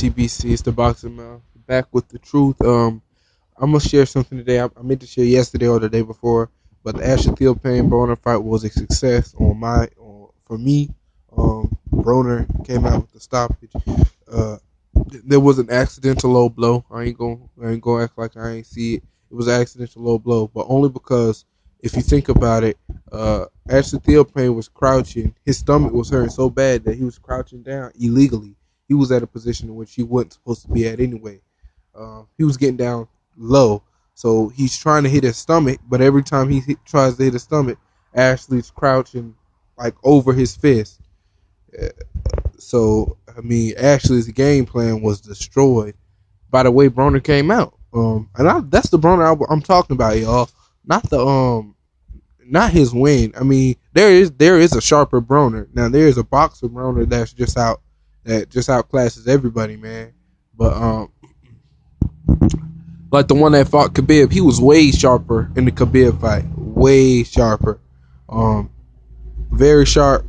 TBC, it's the Boxing Mouth. Back with the truth. I'm gonna share something today. I meant to share yesterday or the day before, but the Ashley Theophane Broner fight was a success for me. Broner came out with the stoppage. Uh, there was an accidental low blow. I ain't gonna act like I ain't see it. It was an accidental low blow, but only because if you think about it, Ashley Theophane was crouching. His stomach was hurting so bad that he was crouching down illegally. He was at a position in which he wasn't supposed to be at anyway. He was getting down low, so he's trying to hit his stomach, but every time tries to hit his stomach, Ashley's crouching like over his fist. Uh, So I mean, Ashley's game plan was destroyed by the way Broner came out. That's the Broner I'm talking about, y'all. Not not his win. I mean, there is a sharper Broner. Now there is a boxer Broner that just outclasses everybody, man. But like the one that fought Khabib, he was way sharper in the Khabib fight, way sharper. Um, very sharp.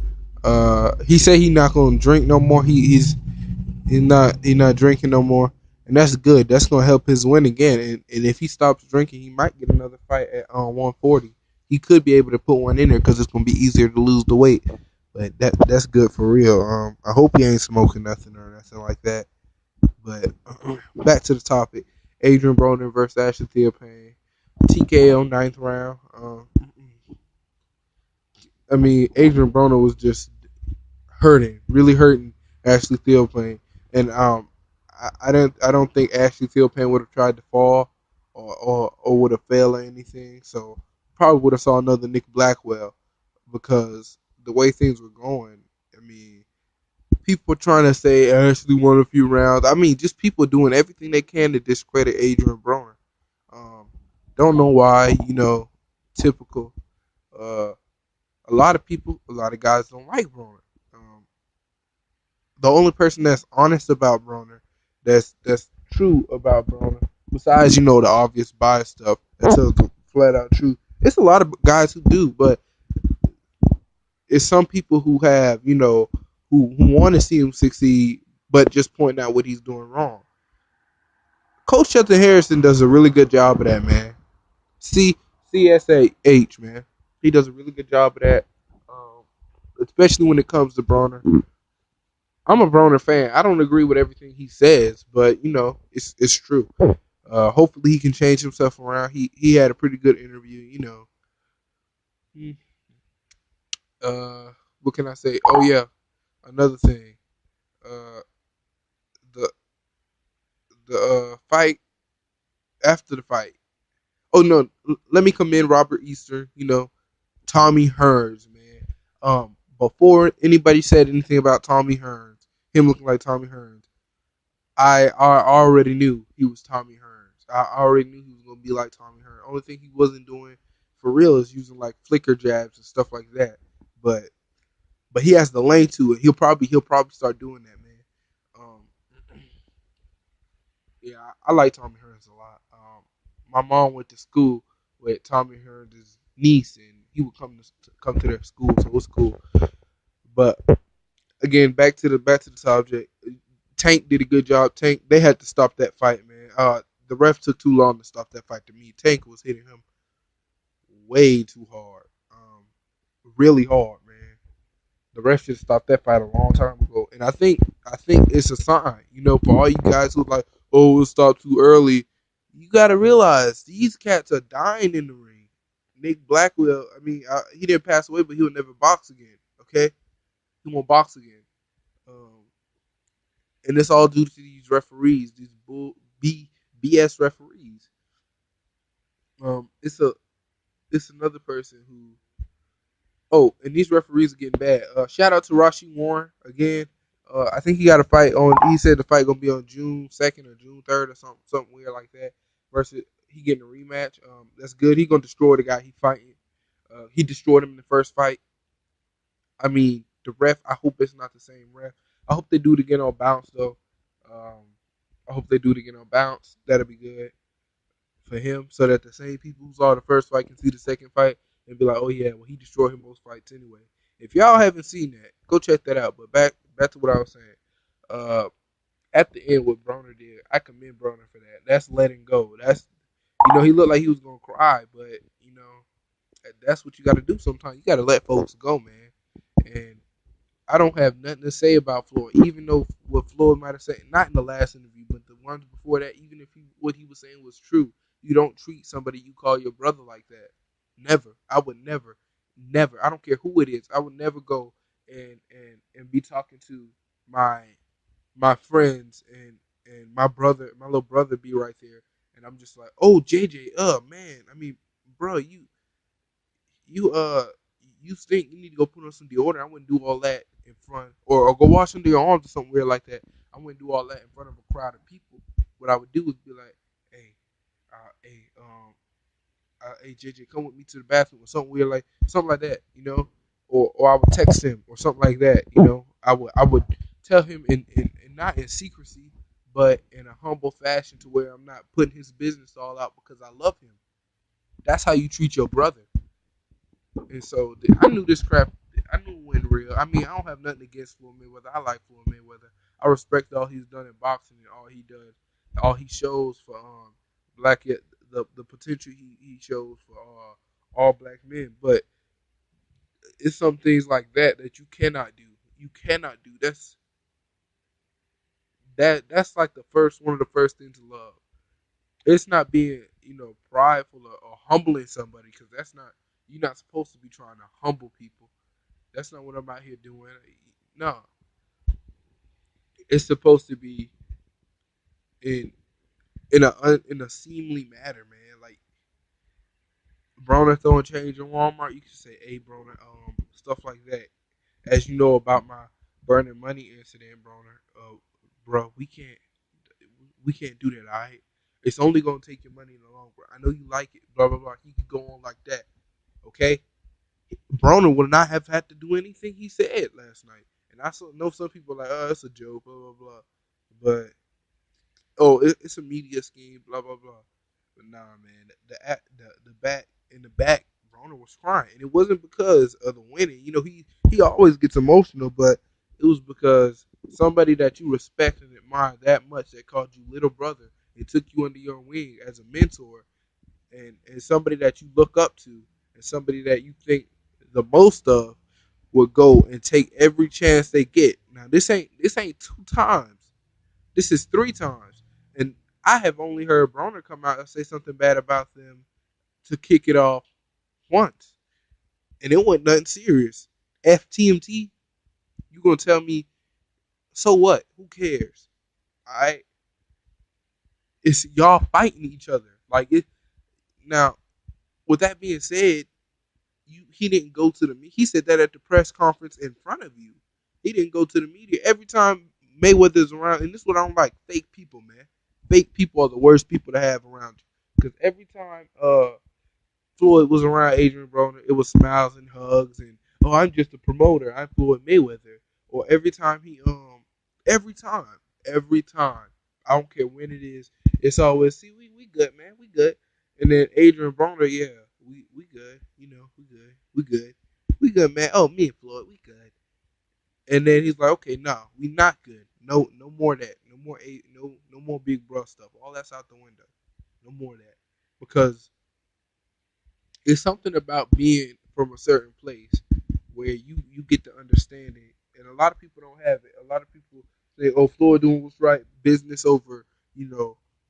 He said he not gonna drink no more. He's not drinking no more, and that's good. That's gonna help his win again. And if he stops drinking, he might get another fight at 140. He could be able to put one in there because it's gonna be easier to lose the weight. But that's good for real. I hope he ain't smoking nothing or nothing like that. But back to the topic: Adrian Broner versus Ashley Theophane, TKO ninth round. I mean, Adrian Broner was just hurting, really hurting Ashley Theophane, and I don't think Ashley Theophane would have tried to fall or would have failed or anything. So probably would have saw another Nick Blackwell because the way things were going. I mean, people trying to say Ashley won a few rounds. I mean, just people doing everything they can to discredit Adrian Broner. Um, don't know why. Typical. Uh, a lot of people, a lot of guys don't like Broner. Um, the only person that's honest about Broner, that's true about Broner, besides the obvious bias stuff that tells the flat out truth. It's a lot of guys who do, but it's some people who have who want to see him succeed, but just point out what he's doing wrong. Coach Shelton Harrison does a really good job of that, man. CSAH, man. He does a really good job of that, um, especially when it comes to Broner. I'm a Broner fan. I don't agree with everything he says, but it's true. Hopefully he can change himself around. He had a pretty good interview. Hmm, what can I say? Oh yeah, another thing. Uh, the fight after the fight. Oh no, let me commend Robert Easter. Tommy Hearns, man. Before anybody said anything about Tommy Hearns, him looking like Tommy Hearns, I already knew he was Tommy Hearns. I already knew he was gonna be like Tommy Hearns. Only thing he wasn't doing for real is using like flicker jabs and stuff like that. But he has the lane to it. He'll probably start doing that, man. Um, yeah, I like Tommy Hearns a lot. My mom went to school with Tommy Hearns' niece, and he would come to their school, so it was cool. But again, back to the subject. Tank did a good job. Tank, they had to stop that fight, man. The ref took too long to stop that fight. To me, Tank was hitting him way too hard, really hard, man. The ref should have stopped that fight a long time ago. And I think it's a sign, for all you guys who like, oh, it stopped too early. You got to realize these cats are dying in the ring. Nick Blackwell, I mean, he didn't pass away, but he will never box again. Okay, he won't box again. Um, and it's all due to these referees, these BS referees. It's another person who. Oh, and these referees are getting bad. Shout out to Rashi Warren again. I think he got a fight on. He said the fight gonna be on June 2nd or June 3rd or something weird like that. Versus he getting a rematch. That's good. He gonna destroy the guy he fighting. He destroyed him in the first fight. I mean, the ref. I hope it's not the same ref. I hope they do it again on bounce though. Um, I hope they do it again on bounce. That'll be good for him, so that the same people who saw the first fight can see the second fight and be like, oh yeah, well he destroyed him most fights anyway. If y'all haven't seen that, go check that out. But back to what I was saying. Uh, at the end what Broner did, I commend Broner for that. That's letting go. That's he looked like he was gonna cry, but that's what you got to do. Sometimes you got to let folks go, man. And I don't have nothing to say about Floyd, even though what Floyd might have said, not in the last interview, but the ones before that, even if what he was saying was true, you don't treat somebody you call your brother like that. Never. I would never, never. I don't care who it is. I would never go and be talking to my my friends and my brother, my little brother, be right there, and I'm just like, oh JJ, man, I mean, bro, you you stink. You need to go put on some deodorant. I wouldn't do all that in front, or go wash under your arms or something weird like that. I wouldn't do all that in front of a crowd of people. What I would do is be like, hey, JJ, come with me to the bathroom or something weird like something like that, or I would text him or something like that, I would tell him in not in secrecy, but in a humble fashion to where I'm not putting his business all out because I love him. That's how you treat your brother. And so I knew this crap. I knew it wasn't real. I mean, I don't have nothing against Floyd Mayweather. I like Floyd Mayweather. I respect all he's done in boxing and all he does, all he shows for black the potential he shows for all black men. But it's some things like that you cannot do. You cannot do. That's like the first one of the first things to love. It's not being prideful or humbling somebody because that's not you're not supposed to be trying to humble people. That's not what I'm out here doing. No, it's supposed to be in in a seemly manner, man. Like Broner throwing change in Walmart, you can say, "Hey, Broner," stuff like that. As you know about my burning money incident, Broner, bro, we can't do that. All right, it's only gonna take your money in the long run. I know you like it, blah blah blah. He could go on like that, okay? Broner would not have had to do anything he said last night. And I know some people are like, oh, it's a joke, blah, blah, blah. But, it's a media scheme, blah, blah, blah. But nah, man, the back in the back, Broner was crying. And it wasn't because of the winning. He always gets emotional, but it was because somebody that you respect and admire that much that called you little brother and took you under your wing as a mentor and somebody that you look up to and somebody that you think the most of would go and take every chance they get. Now this ain't two times. This is three times. And I have only heard Broner come out and say something bad about them to kick it off once. And it wasn't nothing serious. FTMT, you gonna tell me, so what? Who cares? Alright? It's y'all fighting each other. Like it now, with that being said, he didn't go to the media. He said that at the press conference in front of you. He didn't go to the media. Every time Mayweather's around, and this is what I don't like, fake people, man. Fake people are the worst people to have around you. Because every time Floyd was around Adrian Broner, it was smiles and hugs and, oh, I'm just a promoter. I'm Floyd Mayweather. Or every time, I don't care when it is, it's always, see, we good, man, we good. And then Adrian Broner, yeah, we good, we good, man. Oh, me and Floyd, we good. And then he's like, okay, no, we not good. No more of that. No more big bro stuff. All that's out the window. No more of that. Because it's something about being from a certain place where you get to understand it, and a lot of people don't have it. A lot of people say, "Oh, Floyd doing what's right, business over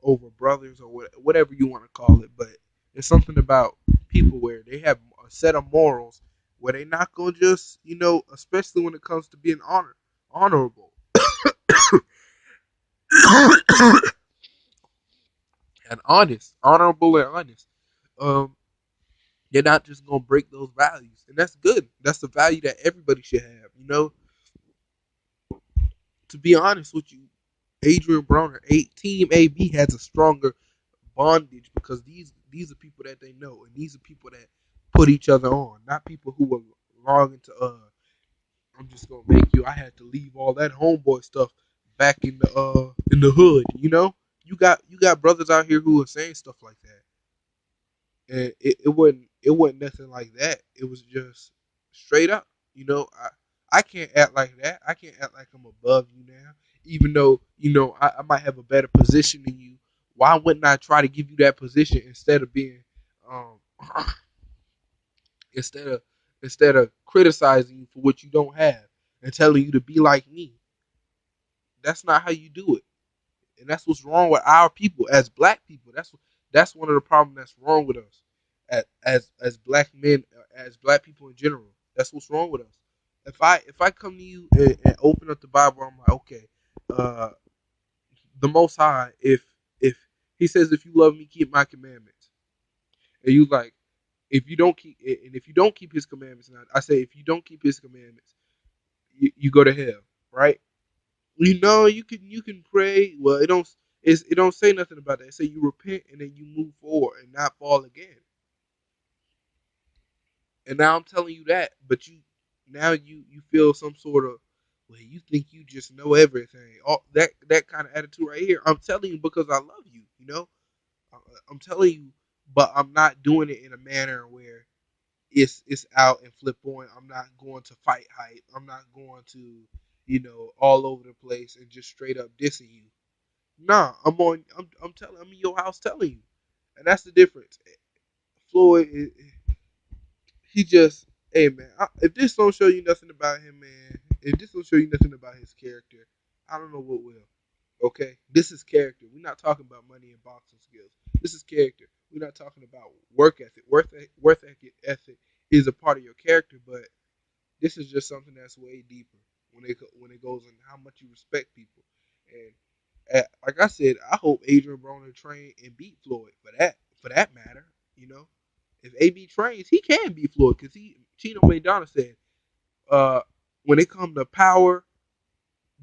over brothers or whatever you want to call it." But it's something about people where they have a set of morals where they not gonna just especially when it comes to being honorable and honest, honorable and honest. Um, They're not just gonna break those values, and that's good. That's the value that everybody should have. To be honest with you, Adrian Broner, Team AB has a stronger bondage because these are people that they know, and these are people that put each other on, not people who were long into I'm just gonna make you. I had to leave all that homeboy stuff back in the hood. You got brothers out here who are saying stuff like that. And it wasn't nothing like that. It was just straight up. I can't act like that. I can't act like I'm above you now. Even though I might have a better position than you, why wouldn't I try to give you that position instead of being um, instead of criticizing you for what you don't have and telling you to be like me? That's not how you do it, and that's what's wrong with our people as black people. That's one of the problems that's wrong with us as black men, as black people in general. That's what's wrong with us. If I come to you and open up the Bible, I'm like, okay, uh, the Most High, if He says, if you love me, keep my commandments, and you like, if you don't keep His commandments, now I say, if you don't keep His commandments, you go to hell, right? You can pray. Well, it don't say nothing about that. It say you repent and then you move forward and not fall again. And now I'm telling you that, but you feel some sort of, well, you think you just know everything. All that kind of attitude right here. I'm telling you because I love you. I'm telling you, but I'm not doing it in a manner where it's out and flip on. I'm not going to fight hype. I'm not going to all over the place and just straight up dissing you. Nah, I'm in your house telling you, and that's the difference. Floyd, he just, hey man, if this don't show you nothing about him, man, if this don't show you nothing about his character, I don't know what will. Okay, this is character. We're not talking about money and boxing skills. This is character. We're not talking about work ethic. Ethic is a part of your character, but this is just something that's way deeper when it goes in how much you respect people. And like I said, I hope Adrian Broner train and beat Floyd for that matter. You know, if AB trains, he can beat Floyd because Chino Maidana said, when it comes to power,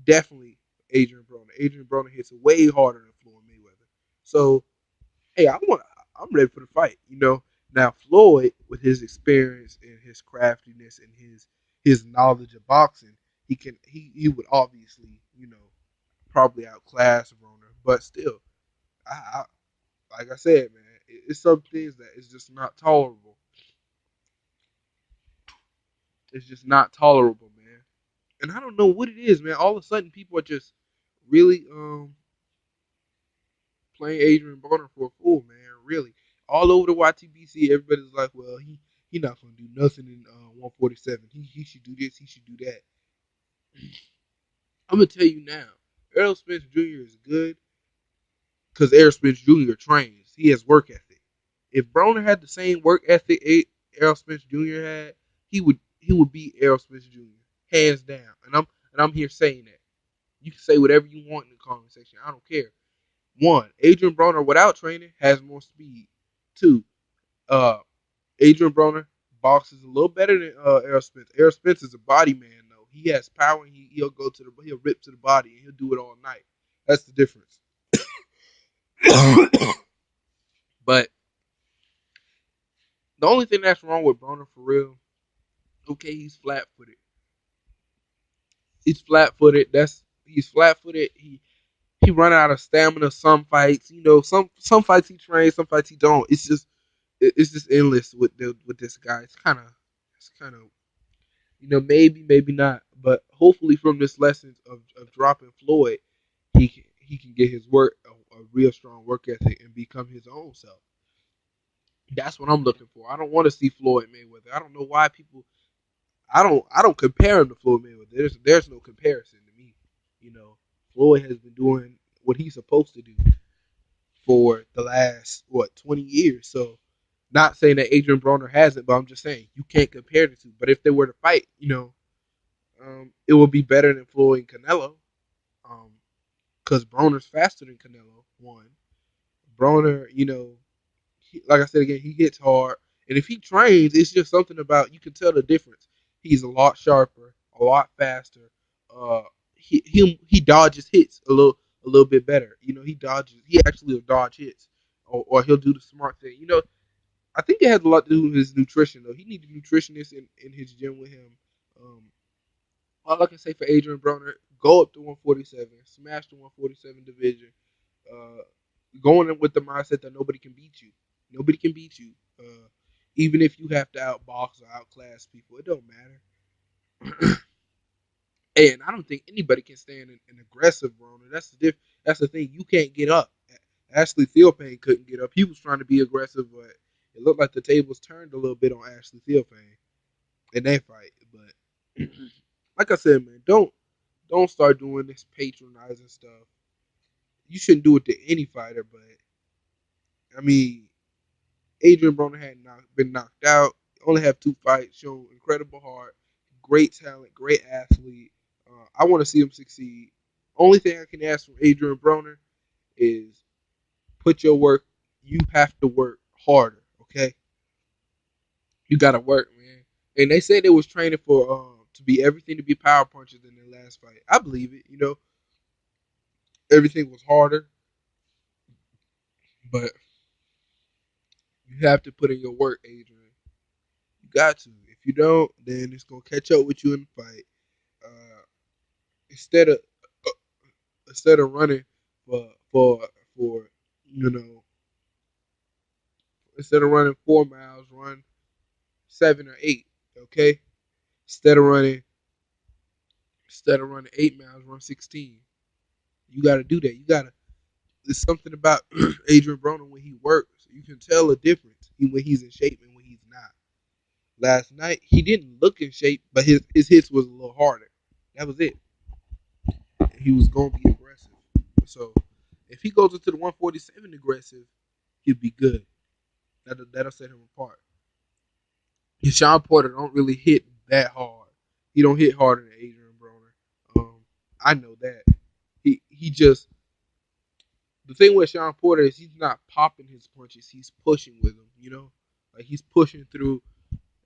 definitely Adrian Broner. Adrian Broner hits way harder than Floyd Mayweather. So hey, I'm ready for the fight. Now Floyd, with his experience and his craftiness and his knowledge of boxing, he would obviously probably outclass Broner, but still, I like I said, man, it's some things that is just not tolerable. It's just not tolerable, man. And I don't know what it is, man. All of a sudden, people are just really playing Adrian Broner for a fool, man. Really, all over the YTBC, everybody's like, well, he not gonna do nothing in 147. He should do this. He should do that. I'm gonna tell you now, Errol Spence Jr. is good because Errol Spence Jr. trains. He has work ethic. If Broner had the same work ethic Errol Spence Jr. had, he would beat Errol Spence Jr. hands down. And I'm here saying that. You can say whatever you want in the comment section. I don't care. One, Adrian Broner without training has more speed. Two, uh, Adrian Broner boxes a little better than Errol Spence. Errol Spence is a body man though. He has power and he'll rip to the body and he'll do it all night. That's the difference. But the only thing that's wrong with Broner for real, okay, he's flat footed. He's flat footed. He's flat footed. He run out of stamina some fights. Some fights he trains, some fights he don't. It's just endless with this guy. It's kind of maybe not, but hopefully from this lesson of dropping Floyd, he can get his work a real strong work ethic and become his own self. That's what I'm looking for. I don't want to see Floyd Mayweather. I don't know why people. I don't compare him to Floyd Mayweather. There's no comparison to me. Floyd has been doing what he's supposed to do for the last 20 years. So not saying that Adrian Broner hasn't, but I'm just saying you can't compare the two. But if they were to fight, it would be better than Floyd and Canelo, because Broner's faster than Canelo. One, Broner, like I said again, he hits hard, and if he trains, it's just something about you can tell the difference. He's a lot sharper, a lot faster. He dodges hits a little bit better. He actually will dodge hits, or he'll do the smart thing. I think it has a lot to do with his nutrition though. He needs a nutritionist in his gym with him. Um, all I can say for Adrian Broner, go up to 147, smash the 147 division, uh, going in with the mindset that nobody can beat you. Nobody can beat you. Even if you have to outbox or outclass people, it don't matter. And I don't think anybody can stand an aggressive Broner. That's the thing. You can't get up. Ashley Theophane couldn't get up. He was trying to be aggressive, but it looked like the tables turned a little bit on Ashley Theophane in that fight. But like I said, man, don't start doing this patronizing stuff. You shouldn't do it to any fighter, but I mean, Adrian Broner had been knocked out. Only have 2 fights. Shown incredible heart, great talent, great athlete. I want to see him succeed. Only thing I can ask from Adrian Broner is put your work. You have to work harder. Okay, you got to work, man. And they said they was training for to be everything to be power punchers in their last fight. I believe it. Everything was harder, but you have to put in your work, Adrian. You got to. If you don't, then it's gonna catch up with you in the fight. Uh, instead of uh, instead of running for you know instead of running 4 miles, run 7 or 8. Okay. Instead of running instead of running 8 miles, run 16. You got to do that. You got to. There's something about Adrian Broner when he works. You can tell a difference when he's in shape and when he's not. Last night he didn't look in shape, but his hits was a little harder. That was it. He was gonna be aggressive. So if he goes into the 147 aggressive, he'll be good. That'll set him apart. And Sean Porter don't really hit that hard. He don't hit harder than Adrian Broner. I know that. He just the thing with Sean Porter is he's not popping his punches. He's pushing with them. Like he's pushing through.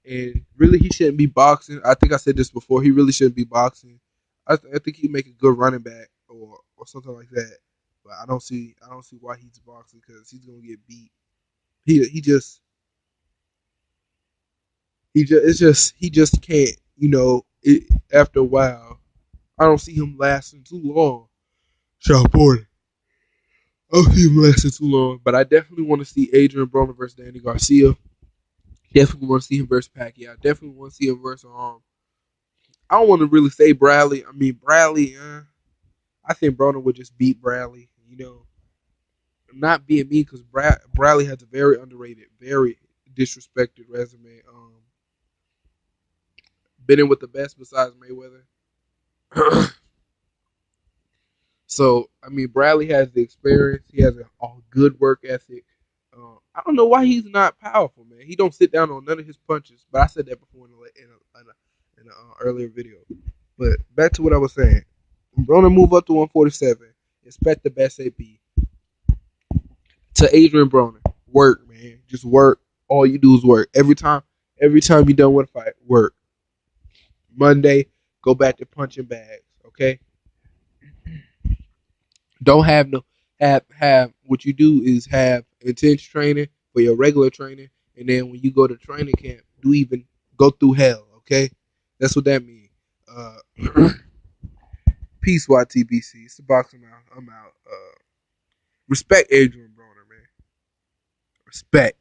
And really, he shouldn't be boxing. I think I said this before. He really shouldn't be boxing. I think he'd make a good running back or something like that. But I don't see why he's boxing because he's gonna get beat. He just can't. After a while, I don't see him lasting too long. Sean Porter. I don't see him lasting too long. But I definitely want to see Adrian Broner versus Danny Garcia. Definitely want to see him versus Pacquiao. Definitely want to see him versus I don't want to really say Bradley. I mean Bradley. I think Broner would just beat Bradley. Not being me because Bradley has a very underrated, very disrespected resume. Been in with the best besides Mayweather. So I mean Bradley has the experience. He has a good work ethic. I don't know why he's not powerful, man. He don't sit down on none of his punches. But I said that before in an earlier video. But back to what I was saying. When Broner move up to 147, expect the best AP. To Adrian Broner, work, man. Just work. All you do is work. Every time you done with a fight, work. Monday, go back to punching bags. Okay. Don't have no have what you do is have intense training for your regular training, and then when you go to training camp, do even go through hell. Okay, that's what that means. Peace, YTBC. It's the box. I'm out. Respect Adrian Broner, man. Respect.